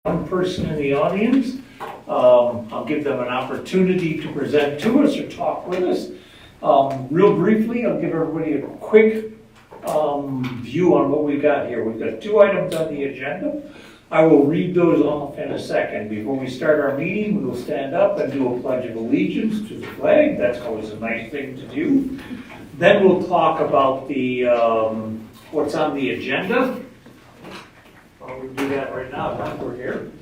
one person in the audience. I'll give them an opportunity to present to us or talk with us. Real briefly, I'll give everybody a quick view on what we've got here. We've got two items on the agenda. I will read those off in a second. Before we start our meeting, we will stand up and do a pledge of allegiance to the flag. That's always a nice thing to do. Then we'll talk about the what's on the agenda. Well, we'll do that right now, huh? We're here.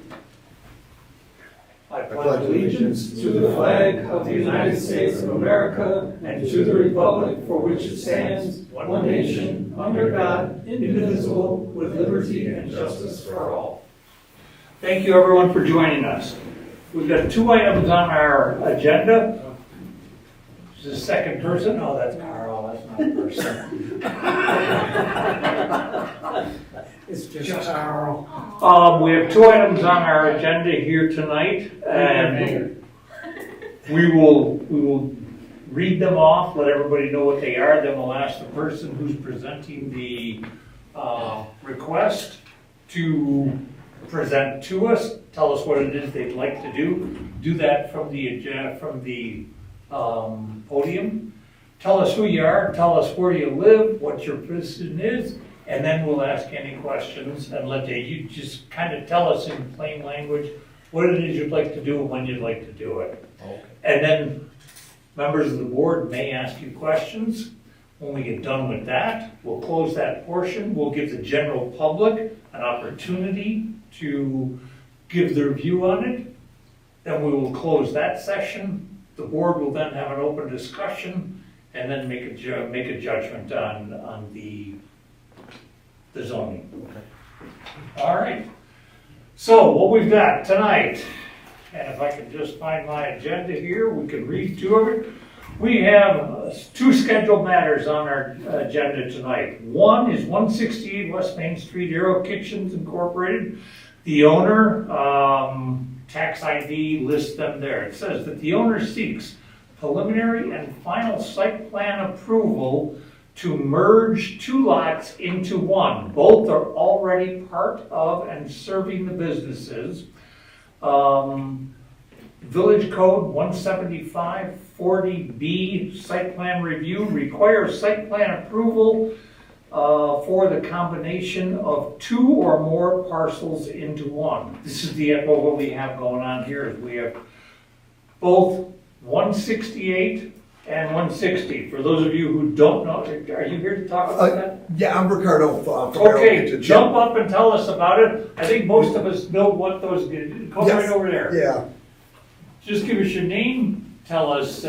I pledge allegiance to the flag of the United States of America and to the republic for which it stands, one nation, under God, indivisible, with liberty and justice for all. Thank you, everyone, for joining us. We've got two items on our agenda. Is the second person? Oh, that's Carl. That's not a person. It's just Carl. We have two items on our agenda here tonight, and we will read them off, let everybody know what they are, then we'll ask the person who's presenting the request to present to us, tell us what it is they'd like to do that from the agenda, from the podium. Tell us who you are, tell us where you live, what your position is, and then we'll ask any questions and let you just kind of tell us in plain language what it is you'd like to do and when you'd like to do it. Okay. And then members of the board may ask you questions. When we get done with that, we'll close that portion. We'll give the general public an opportunity to give their view on it. Then we will close that session. The board will then have an open discussion and then make a judgment on the zoning. Okay. All right. So what we've got tonight, and if I can just find my agenda here, we can read two of it. We have two scheduled matters on our agenda tonight. One is 168 West Main Street, Aero Kitchens Incorporated. The owner, tax ID lists them there. It says that the owner seeks preliminary and final site plan approval to merge two lots into one. Both are already part of and serving the businesses. Village Code 175-40B site plan review requires site plan approval for the combination of two or more parcels into one. This is what we have going on here is we have both 168 and 160. For those of you who don't know, are you here to talk about that? Yeah, I'm Ricardo. Okay, jump up and tell us about it. I think most of us know what those, go Yes. right over there. Yeah, Just give us your name, tell us,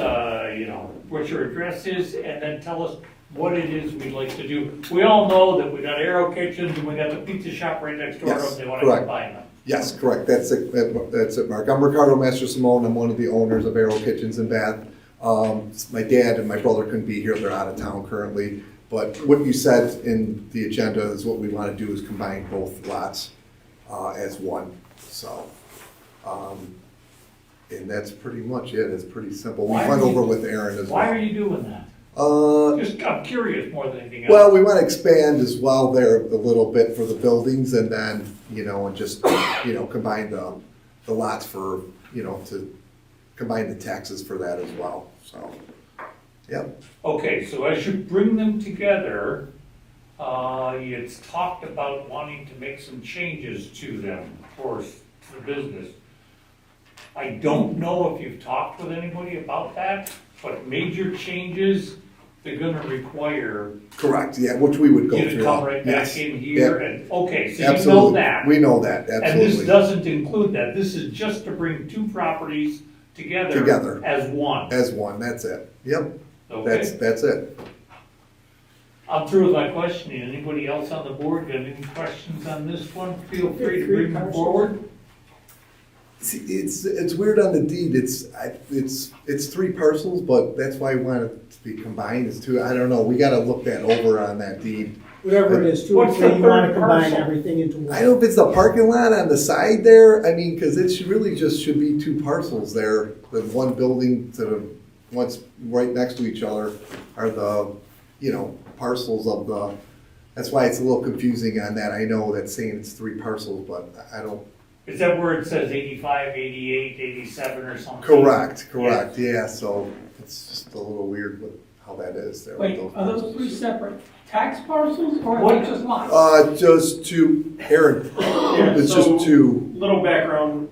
what your address is, and then tell us what it is we'd like to do. We all know that we got Aero Kitchens and we got the pizza shop right next door to Yes, them, they want to correct. combine them. yes, correct. That's it, Mark. I'm Ricardo Master Simone. I'm one of the owners of Aero Kitchens in Bath. My dad and my brother couldn't be here. They're out of town currently. But what you said in the agenda is what we want to do is combine both lots as one. So, and that's pretty much it. It's pretty simple. We went over with Aaron as well. Why are you doing that? Just, I'm curious more than anything else. Well, we want to expand as well there a little bit for the buildings and then, and just, combine the lots for, to combine the taxes for that as well, so, yep. Okay, so as you bring them together, it's talked about wanting to make some changes to them for the business. I don't know if you've talked with anybody about that, but major changes, they're gonna require Correct, yeah, which we would go you through. to come right back Yes. in here Yep. and, okay, so you know Absolutely. that. We know that, And absolutely. this doesn't include that, this is just to bring two properties together As one, one, that's it, yep, okay? that's it. I'm through with my questioning. Anybody else on the board got any questions on this one? Feel free to bring them forward. See, it's weird on the deed, it's three parcels, but that's why we want it to be combined, it's two, I don't know, we gotta look that over on that deed. Whatever it is, two or What's three, the you want third to combine parcel? everything into one. I don't know if it's the parking lot on the side there, I mean, cause it should really just should be two parcels there. The one building to the, one's right next to each other are the, parcels of the, that's why it's a little confusing on that. I know that's saying it's three parcels, but I don't, Is that where it says 85, 88, 87 or something? Correct, yeah, so it's just a little weird with how that is there. with Wait, those are those parcels. three separate tax parcels or are What? they just lots? Just to, Aaron, Yeah, it's so, just two, little background.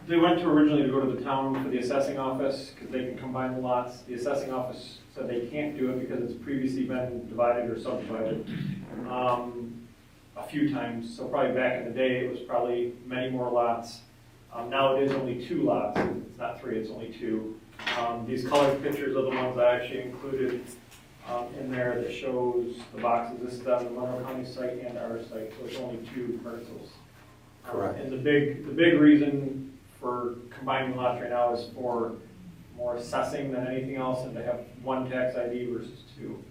They went to originally to go to the town for the assessing office, because they can combine the lots. The assessing office said they can't do it because it's previously been divided or subdivided, a few times. So probably back in the day, it was probably many more lots. Now it is only 2 lots, it's not 3, it's only 2. These colored pictures are the ones I actually included in there that shows the boxes. This is on the Monroe County site and our site, so it's only 2 parcels. Correct. And the big reason for combining lots right now is for more assessing than anything else, and to have 1 tax ID versus 2.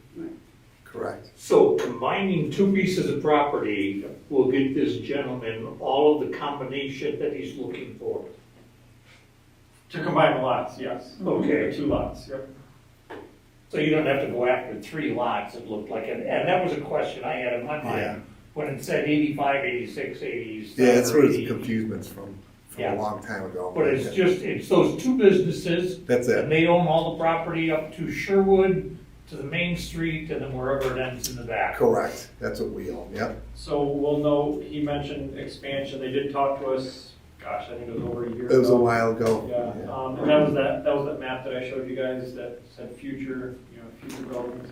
correct. So combining 2 pieces of property will get this gentleman all of the combination that he's looking for. To combine the lots, yes. Okay. 2 lots, yep. So you don't have to go after 3 lots, it looked like, and that was a question I had in my Yeah. mind. When it said 85, 86, 87. Yeah, that's where or the 80. confusement's from Yeah. a long time ago. But it's just, it's those 2 businesses, That's and it, they own all the property up to Sherwood, to the main street, and then wherever it ends in the back. correct, that's what we own, yep. So we'll note, he mentioned expansion. They did talk to us, gosh, I think it was over a year ago. It was a while ago. Yeah, and that was that map that I showed you guys that said future buildings.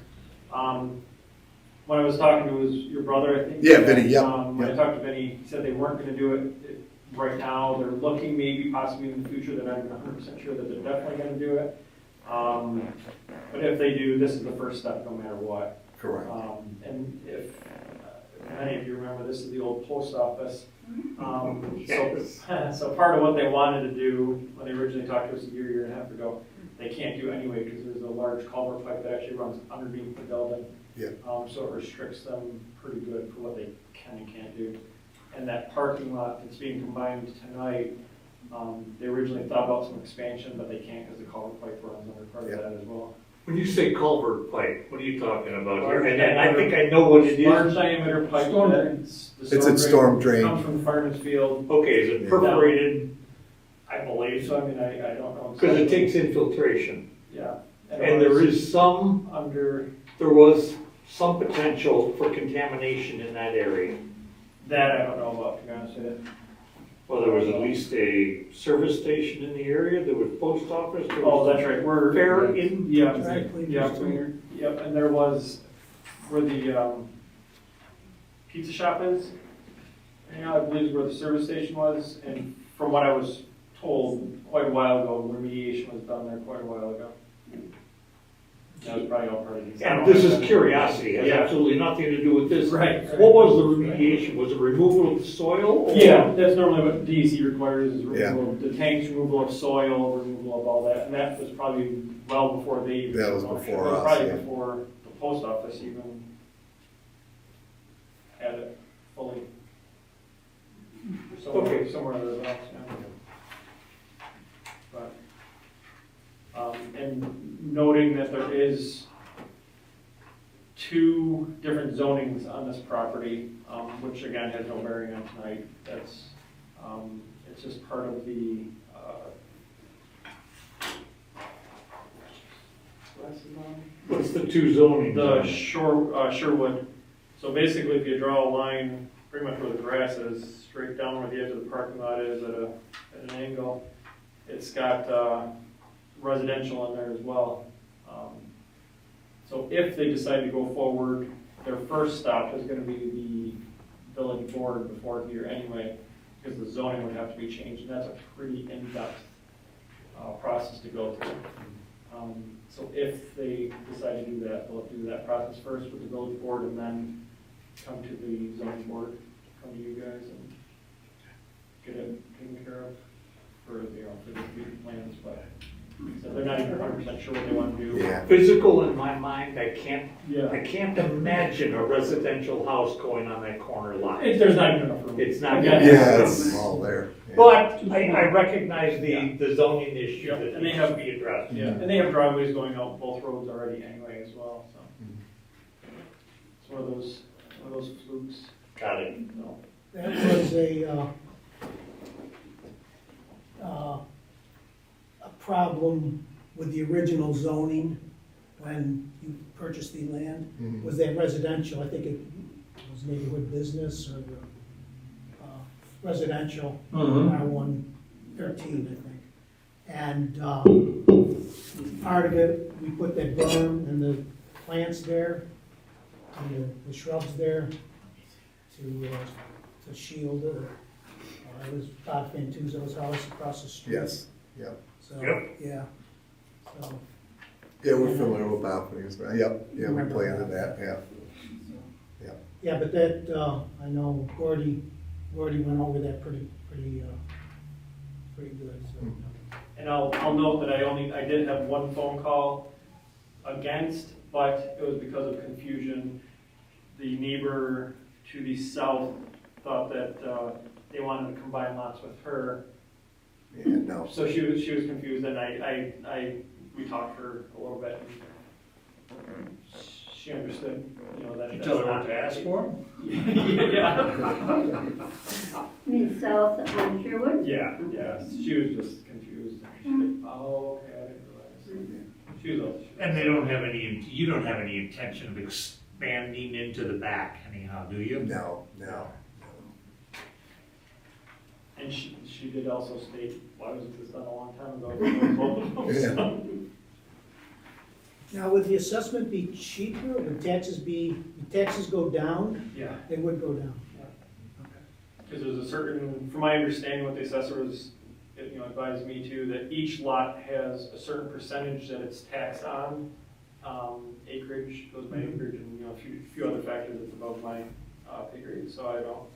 When I was talking to your brother, I think. Yeah, Vinny, yep, When I yep. talked to Vinny, he said they weren't gonna do it right now. They're looking maybe possibly in the future. They're not even 100% sure that they're definitely gonna do it. But if they do, this is the first step no matter what. Correct. And if many of you remember, this is the old post office. Yes. So part of what they wanted to do, when they originally talked to us a year and a half ago, they can't do anyway because there's a large culvert pipe that actually runs underneath the building. Yeah. So it restricts them pretty good for what they can and can't do. And that parking lot that's being combined tonight, they originally thought about some expansion, but they can't because the culvert pipe runs under part of Yeah. that as well. When you say culvert pipe, what are you talking about here? Large And I think I know what it Large is. diameter pipe. Storm that's the It's a storm drain. Comes from the fireman's field. Okay, is it Yeah. perforated? I believe So so, I mean, I don't know. because it takes infiltration. Yeah. And there is some, there was some potential for contamination in that area. That I don't know about, to be honest with you. Well, there was at least a service station in the area, there was post office, there Oh, was that's right, we're. fair in. Yeah, Exactly. yep, and there was, where the, pizza shop is, I believe is where the service station was, and from what I was told quite a while ago, remediation was done there quite a while ago. That was probably all part of the. And this is curiosity, has Yeah. absolutely nothing to do with this. Right. What was the remediation? Was it removal of the soil? or- Yeah, that's normally what DEC requires, is Yeah. removal of the tanks, removal of soil, removal of all that, and that was probably well before they even. That was took ownership. before It was us, Probably yeah. before the post office even had it fully. Okay. Somewhere thereabouts, yeah. But, and noting that there is 2 different zonings on this property, which again has no bearing on tonight. That's, it's just part of the, What's the 2 zoning? the Sherwood. So basically, if you draw a line, pretty much where the grass is, straight down where the edge of the parking lot is at an angle, it's got, residential in there as well. So if they decide to go forward, their first stop is gonna be the village board before here anyway, because the zoning would have to be changed, and that's a pretty in-depth, process to go through. So if they decide to do that, they'll do that process first with the village board and then come to the zoning board, come to you guys and get it taken care of for the future plans, but so they're not even 100% sure what they want to do. Yeah, Physical in my mind, I can't Yeah. imagine a residential house going on that corner lot. There's not even enough room. It's not. Again, yeah, it's all there. Yeah. But I recognize the zoning issue Yeah, that and they needs have- to be addressed. Yeah, and they have driveways going out both roads already anyway as well, so. It's one of those flukes, Got it. so. That was a problem with the original zoning when you purchased the land, Mhm. was that residential, I think it was neighborhood business or residential, R113, I think. And part of it, we put that berm and the plants there, and the shrubs there to shield it. It was Todd Fantuzzo's house across the street. Yes, yeah. So, Yep. yeah. So, Yeah, we're familiar with balconies, right? Yep, yeah, we Remember play into that. that, yeah. yeah, but that, I know Gordy went over that pretty good, so. Mm. And I'll note that I did have one phone call against, but it was because of confusion. The neighbor to the south thought that they wanted to combine lots with her. Yeah, no. So she was confused, and we talked to her a little bit. And she understood, that. You tell her not to ask for them? Yeah. You mean south on Sherwood? Yeah, she was just confused. She's like, oh, okay, I didn't realize. She was also. And you don't have any intention of expanding into the back anyhow, do you? No. And she did also state, why wasn't this done a long time ago? Yeah. So, Now, would the assessment be cheaper, would taxes go down? yeah, They would go down. because there's a certain, from my understanding, what the assessor was, advised me to, that each lot has a certain percentage that it's taxed on. Acreage goes by acreage, and, a few other factors that's above my pay grade, so I don't,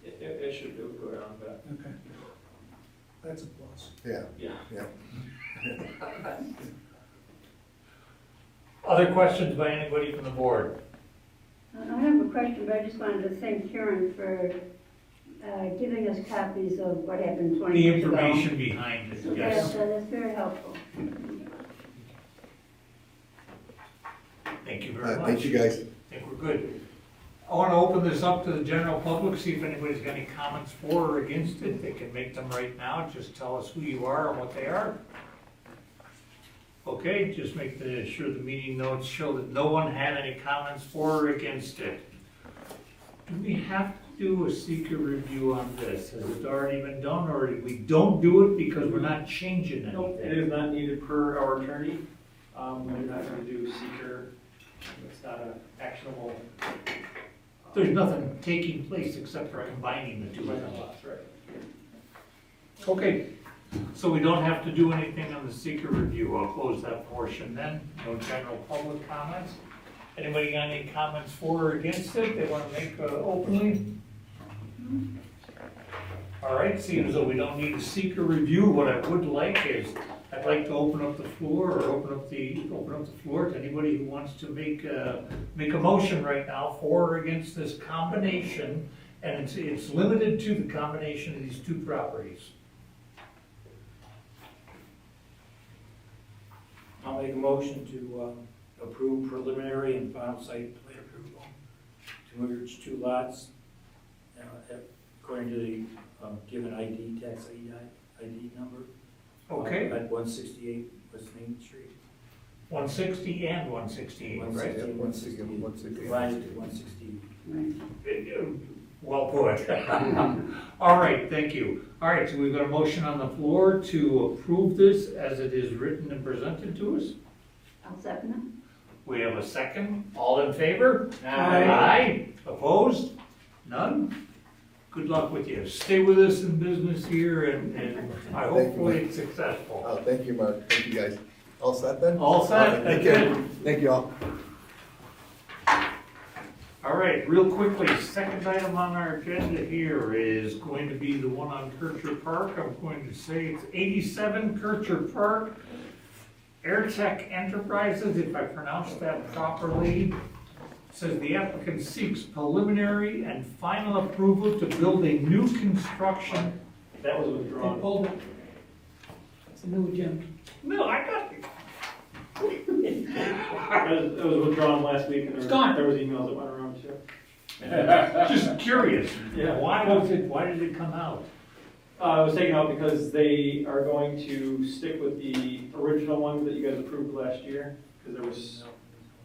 it would go down a bit. Okay. That's a plus. Yeah, Yeah. yeah. Other questions by anybody from the board? I have a question, but I just wanted to thank Karen for giving us copies of what happened 20 The years ago. information behind it, yes. That's very helpful. Thank you very much. Thank you, guys. I think we're good. I want to open this up to the general public, see if anybody's got any comments for or against it. They can make them right now. Just tell us who you are and what they are. Okay, just make sure the meeting notes show that no one had any comments for or against it. Do we have to do a seeker review on this? Has it already been done, or we don't do it because we're not changing Nope, it anything? is not needed per our attorney. We're not going to do seeker. It's not an actionable. There's nothing taking place except for combining the two of them. Lots, right. Okay, so we don't have to do anything on the seeker review. I'll close that portion then. No general public comments. Anybody got any comments for or against it they want to make openly? All right, seeing as though we don't need a seeker review, what I would like is, I'd like to open up the floor, or open up the floor to anybody who wants to make a motion right now for or against this combination, and it's limited to the combination of these two properties. I'll make a motion to approve preliminary and final site plan approval to merge two lots according to the given ID, tax ID number. Okay, At 168 West Main Street. 160 and 168, right? 160, 160. Divided to 160. Well put. All right, thank you. All right, so we've got a motion on the floor to approve this as it is written and presented to us. I'll second We have a second. All in favor? Aye. Aye. Opposed? None? Good luck with you. Stay with us in business here, and I hopefully it's successful. Oh, thank you, Mark. Thank you, guys. All set then? All set? Thank That's you. Thank you all. All right, real quickly, second item on our agenda here is going to be the one on Kircher Park. I'm going to say it's 87 Kircher Park. Airtech Enterprises, if I pronounced that properly, says the applicant seeks preliminary and final approval to build a new construction. That was They withdrawn. pulled it. It's a new gym. No, I got it. It was withdrawn last week, and It's gone. there was emails that went around too. Just curious. Yeah. Why did it come out? It was taken out because they are going to stick with the original ones that you guys approved last year, because there was.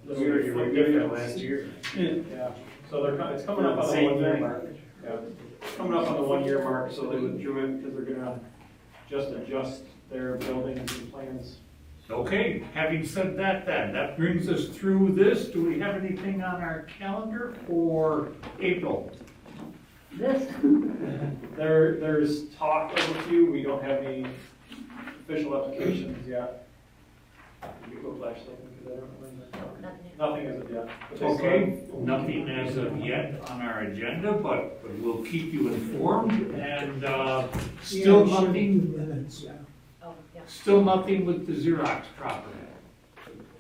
last year. Yeah, so it's coming up on the 1 year mark. Yeah, it's coming up on the 1 year mark, so they withdrew it because they're gonna just adjust their buildings and plans. Okay, having said that then, that brings us through this. Do we have anything on our calendar for April? This, There's talk of a few, we don't have any official applications yet. You go flashlight, because I don't remember. Nothing as of yet. But they Okay, nothing as of yet on our agenda, but we'll keep you informed and, still nothing, Minutes, yeah. Oh, yeah. still nothing with the Xerox property.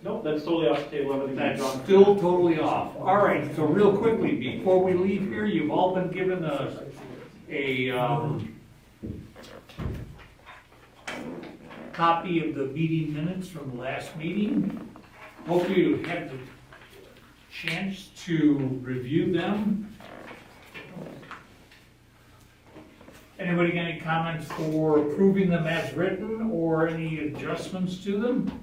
Nope, that's totally off the table, everything's That's gone. still totally off. All right, so real quickly, before we leave here, you've all been given a copy of the meeting minutes from the last meeting. Hope you had the chance to review them. Anybody got any comments for approving them as written or any adjustments to them?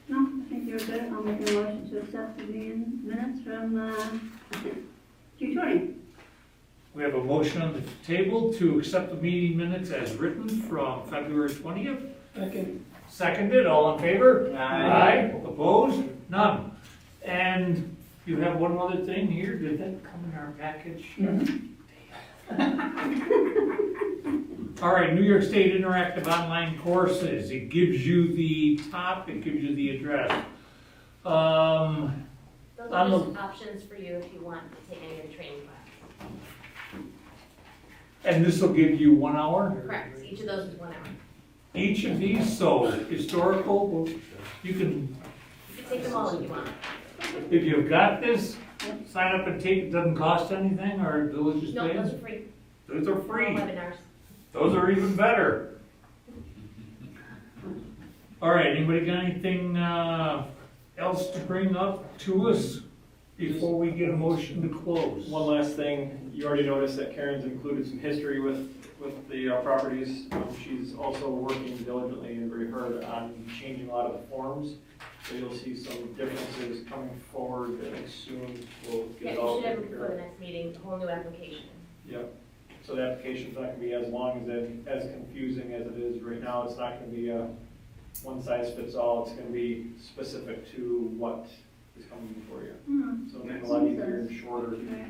no, I think you're good. I'll make a motion to accept the meeting minutes from, June 20. We have a motion on the table to accept the meeting minutes as written from February 20th. Second. Seconded, all in favor? Aye. Opposed? None. And you have one other thing here, did that come in our package? All right, New York State Interactive Online Courses, it gives you the top, it gives you the address. Those On are the- just options for you if you want to take any of the training classes. And this will give you 1 hour? Correct, each of those is 1 hour. Each of these, so historical, you can, You can take them all if you want. if you've got this, sign up and take, it doesn't cost anything, or Village is No, those paying? are free. Those are All free. webinars. Those are even better. All right, anybody got anything else to bring up to us before we get a motion to close? One last thing, you already noticed that Karen's included some history with the properties. She's also working diligently and very hard on changing a lot of the forms. So you'll see some differences coming forward, I think soon we'll Yeah, get it you all should have it taken before care the of. next meeting, a whole new application. Yep, so the application's not gonna be as long as confusing as it is right now. It's not gonna be a one size fits all, it's gonna be specific to what is coming before you. So it'll make it a lot easier and shorter. Right.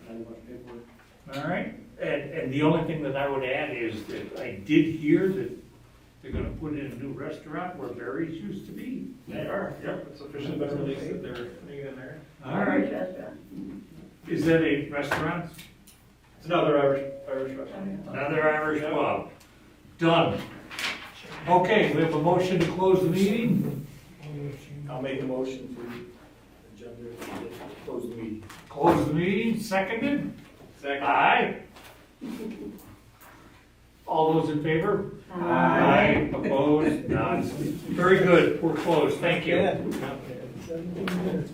And much paperwork. All right, and the only thing that I would add is that I did hear that they're gonna put in a new restaurant where Barry's used to be. They are, yep, it's officially been released that they're putting it in there. All right, Restaurant. is that a restaurant? It's another Irish restaurant. Another Irish pub. Done. Okay, we have a motion to close the meeting. I'll make a motion to agenda, close the meeting. Close the meeting, seconded? Second. Aye. All those in favor? Opposed? None. Very good, we're closed, thank you. 17 minutes.